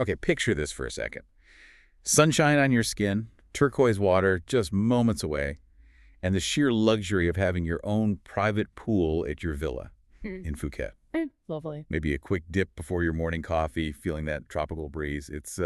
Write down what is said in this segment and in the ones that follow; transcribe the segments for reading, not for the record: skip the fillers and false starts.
Okay, picture this for a second. Sunshine on your skin, turquoise water just moments away, and the sheer luxury of having your own private pool at your villa in Phuket. Lovely. Maybe a quick dip before your morning coffee, feeling that tropical breeze. It's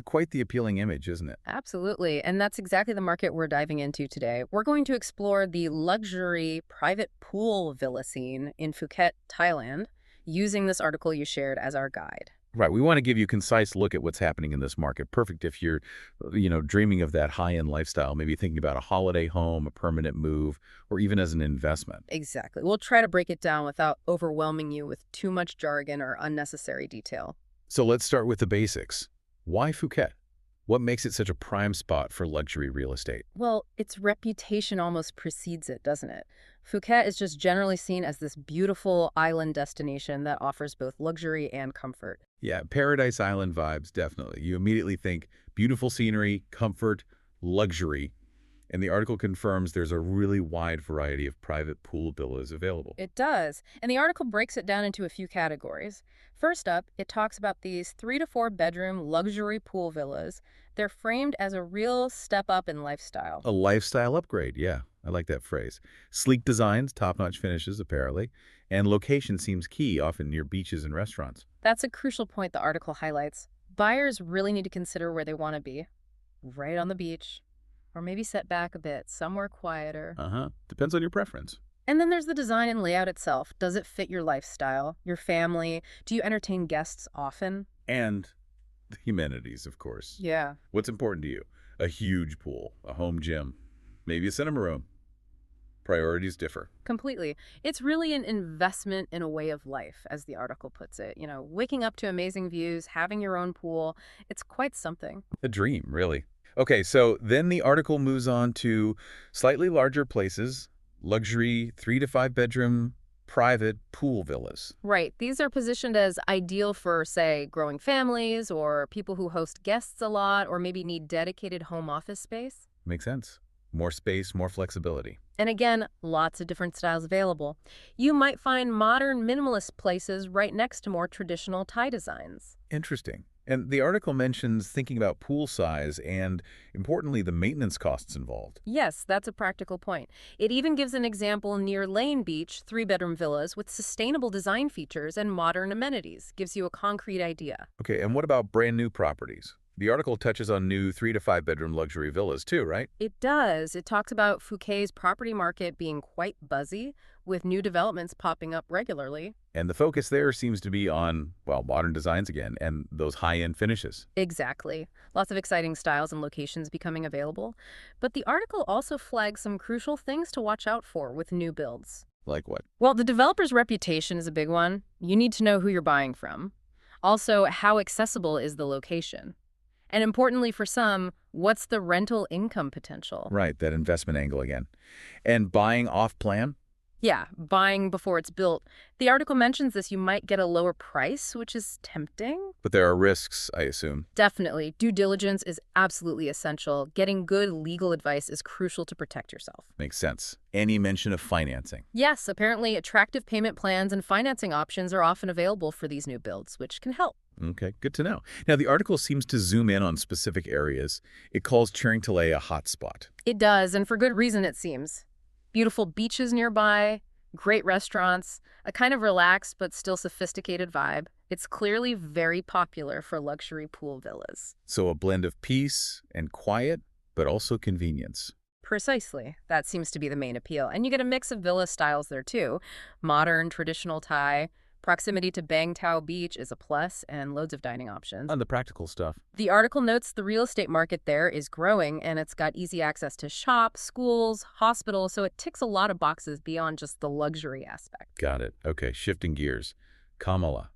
quite the appealing image, isn't it? Absolutely. And that's exactly the market we're diving into today. We're going to explore the luxury private pool villa scene in Phuket, Thailand, using this article you shared as our guide. Right. We want to give you a concise look at what's happening in this market. Perfect if you're, dreaming of that high-end lifestyle, maybe thinking about a holiday home, a permanent move, or even as an investment. Exactly. We'll try to break it down without overwhelming you with too much jargon or unnecessary detail. So let's start with the basics. Why Phuket? What makes it such a prime spot for luxury real estate? Well, its reputation almost precedes it, doesn't it? Phuket is just generally seen as this beautiful island destination that offers both luxury and comfort. Yeah, Paradise Island vibes, definitely. You immediately think beautiful scenery, comfort, luxury. And the article confirms there's a really wide variety of private pool villas available. It does. And the article breaks it down into a few categories. First up, it talks about these 3 to 4 bedroom luxury pool villas. They're framed as a real step up in lifestyle. A lifestyle upgrade, yeah. I like that phrase. Sleek designs, top-notch finishes, apparently. And location seems key, often near beaches and restaurants. That's a crucial point the article highlights. Buyers really need to consider where they want to be. Right on the beach. Or maybe set back a bit, somewhere quieter. Depends on your preference. And then there's the design and layout itself. Does it fit your lifestyle, your family? Do you entertain guests often? And the amenities, of course. Yeah. What's important to you? A huge pool, a home gym, maybe a cinema room. Priorities differ. Completely. It's really an investment in a way of life, as the article puts it. Waking up to amazing views, having your own pool, it's quite something. A dream, really. Okay, so then the article moves on to slightly larger places, luxury 3 to 5 bedroom private pool villas. Right. These are positioned as ideal for, say, growing families or people who host guests a lot or maybe need dedicated home office space. Makes sense. More space, more flexibility. And again, lots of different styles available. You might find modern minimalist places right next to more traditional Thai designs. Interesting. And the article mentions thinking about pool size and, importantly, the maintenance costs involved. Yes, that's a practical point. It even gives an example near Lane Beach, 3 bedroom villas with sustainable design features and modern amenities. Gives you a concrete idea. Okay, and what about brand new properties? The article touches on new 3 to 5 bedroom luxury villas too, right? It does. It talks about Phuket's property market being quite buzzy, with new developments popping up regularly. And the focus there seems to be on, well, modern designs again and those high-end finishes. Exactly. Lots of exciting styles and locations becoming available. But the article also flags some crucial things to watch out for with new builds. Like what? Well, the developer's reputation is a big one. You need to know who you're buying from. Also, how accessible is the location? And importantly for some, what's the rental income potential? Right, that investment angle again. And buying off-plan? Yeah, buying before it's built. The article mentions this. You might get a lower price, which is tempting. But there are risks, I assume. Definitely. Due diligence is absolutely essential. Getting good legal advice is crucial to protect yourself. Makes sense. Any mention of financing? Yes, apparently attractive payment plans and financing options are often available for these new builds, which can help. Okay, good to know. Now, the article seems to zoom in on specific areas. It calls Chiringtalay a hotspot. It does, and for good reason, it seems. Beautiful beaches nearby, great restaurants, a kind of relaxed but still sophisticated vibe. It's clearly very popular for luxury pool villas. So a blend of peace and quiet, but also convenience. Precisely. That seems to be the main appeal. And you get a mix of villa styles there too. Modern, traditional Thai. Proximity to Bang Tao Beach is a plus, and loads of dining options. On the practical stuff. The article notes the real estate market there is growing, and it's got easy access to shops, schools, hospitals, so it ticks a lot of boxes beyond just the luxury aspect. Got it. Okay, shifting gears. Kamala.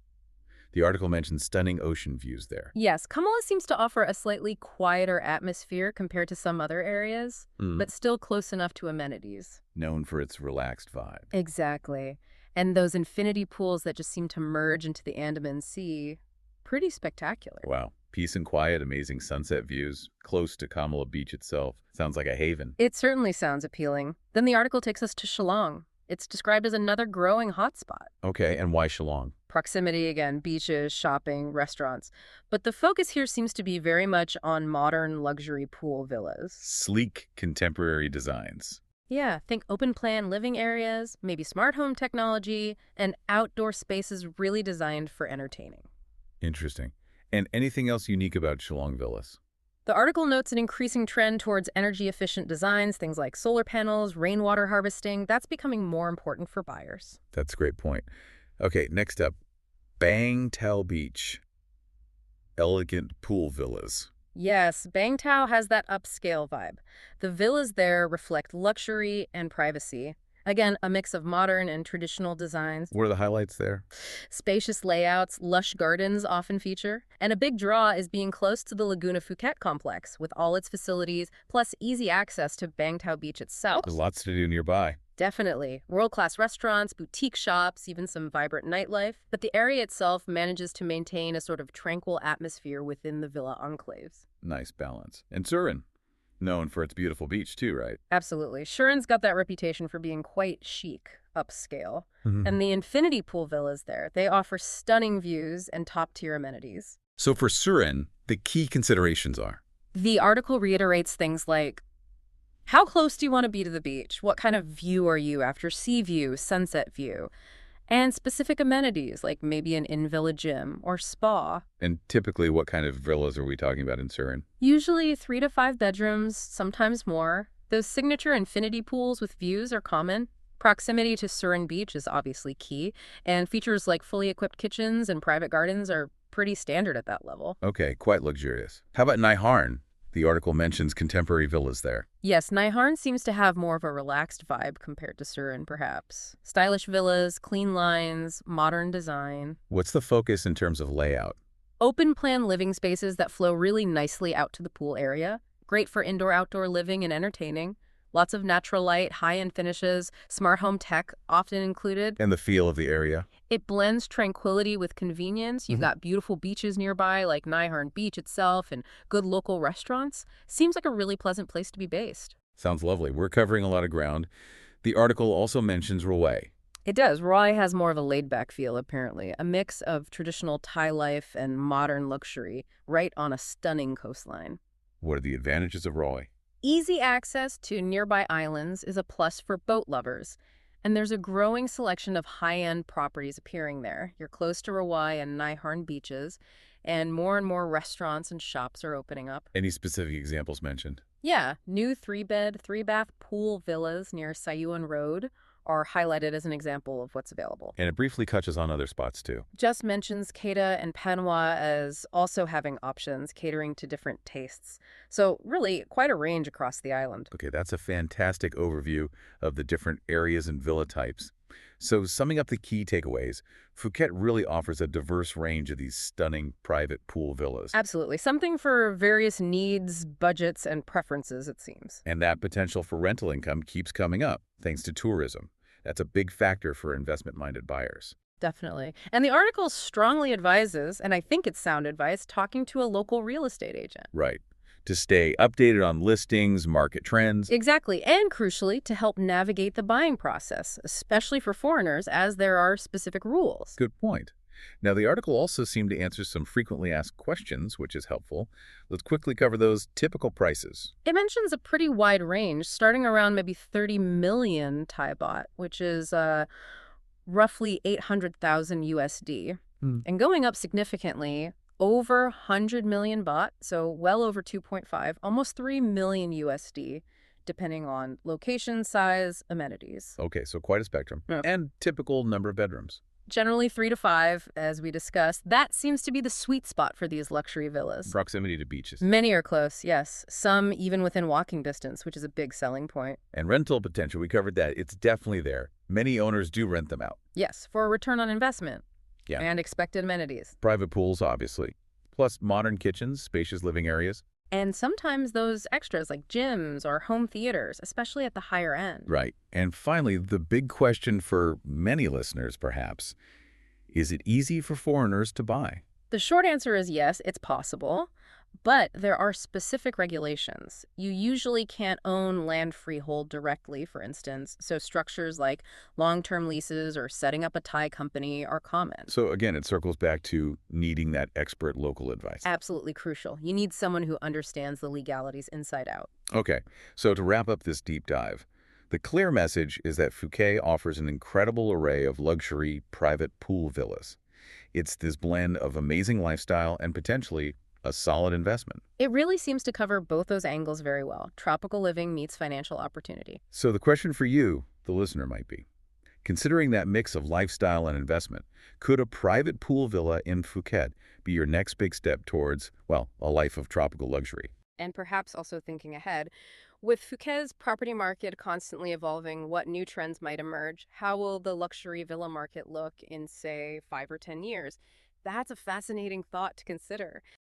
The article mentions stunning ocean views there. Yes, Kamala seems to offer a slightly quieter atmosphere compared to some other areas, but still close enough to amenities. Known for its relaxed vibe. Exactly. And those infinity pools that just seem to merge into the Andaman Sea, pretty spectacular. Wow. Peace and quiet, amazing sunset views, close to Kamala Beach itself. Sounds like a haven. It certainly sounds appealing. Then the article takes us to Shillong. It's described as another growing hotspot. Okay, and why Shillong? Proximity, again, beaches, shopping, restaurants. But the focus here seems to be very much on modern luxury pool villas. Sleek, contemporary designs. Yeah, think open plan living areas, maybe smart home technology, and outdoor spaces really designed for entertaining. Interesting. And anything else unique about Shillong villas? The article notes an increasing trend towards energy-efficient designs, things like solar panels, rainwater harvesting. That's becoming more important for buyers. That's a great point. Okay, next up, Bang Tao Beach. Elegant pool villas. Yes, Bangtao has that upscale vibe. The villas there reflect luxury and privacy. Again, a mix of modern and traditional designs. What are the highlights there? Spacious layouts, lush gardens often feature, and a big draw is being close to the Laguna Phuket complex with all its facilities, plus easy access to Bangtao Beach itself. There's lots to do nearby. Definitely. World-class restaurants, boutique shops, even some vibrant nightlife. But the area itself manages to maintain a sort of tranquil atmosphere within the villa enclaves. Nice balance. And Surin, known for its beautiful beach too, right? Absolutely. Shuren's got that reputation for being quite chic, upscale. And the infinity pool villas there, they offer stunning views and top-tier amenities. So for Surin, the key considerations are? The article reiterates things like, how close do you want to be to the beach? What kind of view are you after sea view, sunset view? And specific amenities, like maybe an in-villa gym or spa. And typically, what kind of villas are we talking about in Surin? Usually 3 to 5 bedrooms, sometimes more. Those signature infinity pools with views are common. Proximity to Surin Beach is obviously key, and features like fully equipped kitchens and private gardens are pretty standard at that level. Okay, quite luxurious. How about Nai Harn? The article mentions contemporary villas there. Yes, Nai Harn seems to have more of a relaxed vibe compared to Surin, perhaps. Stylish villas, clean lines, modern design. What's the focus in terms of layout? Open plan living spaces that flow really nicely out to the pool area. Great for indoor-outdoor living and entertaining. Lots of natural light, high-end finishes, smart home tech often included. And the feel of the area? It blends tranquility with convenience. You've got beautiful beaches nearby, like Nai Harn Beach itself, and good local restaurants. Seems like a really pleasant place to be based. Sounds lovely. We're covering a lot of ground. The article also mentions Rawai. It does. Rawai has more of a laid-back feel, apparently. A mix of traditional Thai life and modern luxury, right on a stunning coastline. What are the advantages of Rawai? Easy access to nearby islands is a plus for boat lovers, and there's a growing selection of high-end properties appearing there. You're close to Rawai and Nai Harn beaches, and more restaurants and shops are opening up. Any specific examples mentioned? Yeah, new 3-bed, 3-bath pool villas near Sayuan Road are highlighted as an example of what's available. And it briefly touches on other spots too. Just mentions Kedah and Panwa as also having options catering to different tastes. So really quite a range across the island. Okay, that's a fantastic overview of the different areas and villa types. So summing up the key takeaways, Phuket really offers a diverse range of these stunning private pool villas. Absolutely. Something for various needs, budgets, and preferences, it seems. And that potential for rental income keeps coming up, thanks to tourism. That's a big factor for investment-minded buyers. Definitely. And the article strongly advises, and I think it's sound advice, talking to a local real estate agent. Right. To stay updated on listings, market trends. Exactly. And crucially, to help navigate the buying process, especially for foreigners, as there are specific rules. Good point. Now, the article also seemed to answer some frequently asked questions, which is helpful. Let's quickly cover those typical prices. It mentions a pretty wide range, starting around maybe 30 million Thai baht, which is roughly 800,000 USD, and going up significantly over 100 million baht, so well over 2.5, almost 3 million USD, depending on location, size, amenities. Okay, so quite a spectrum. Yeah. And typical number of bedrooms. Generally 3 to 5, as we discussed. That seems to be the sweet spot for these luxury villas. Proximity to beaches. Many are close, yes. Some even within walking distance, which is a big selling point. And rental potential, we covered that. It's definitely there. Many owners do rent them out. Yes, for a return on investment. Yeah. And expected amenities. Private pools, obviously. Plus modern kitchens, spacious living areas. And sometimes those extras like gyms or home theaters, especially at the higher end. Right. And finally, the big question for many listeners, perhaps, is it easy for foreigners to buy? The short answer is yes, it's possible, but there are specific regulations. You usually can't own land freehold directly, for instance, so structures like long-term leases or setting up a Thai company are common. So again, it circles back to needing that expert local advice. Absolutely crucial. You need someone who understands the legalities inside out. Okay, so to wrap up this deep dive, the clear message is that Phuket offers an incredible array of luxury private pool villas. It's this blend of amazing lifestyle and potentially a solid investment. It really seems to cover both those angles very well. Tropical living meets financial opportunity. So the question for you, the listener, might be, considering that mix of lifestyle and investment, could a private pool villa in Phuket be your next big step towards, well, a life of tropical luxury? And perhaps also thinking ahead, with Phuket's property market constantly evolving, what new trends might emerge? How will the luxury villa market look in, say, 5 or 10 years? That's a fascinating thought to consider.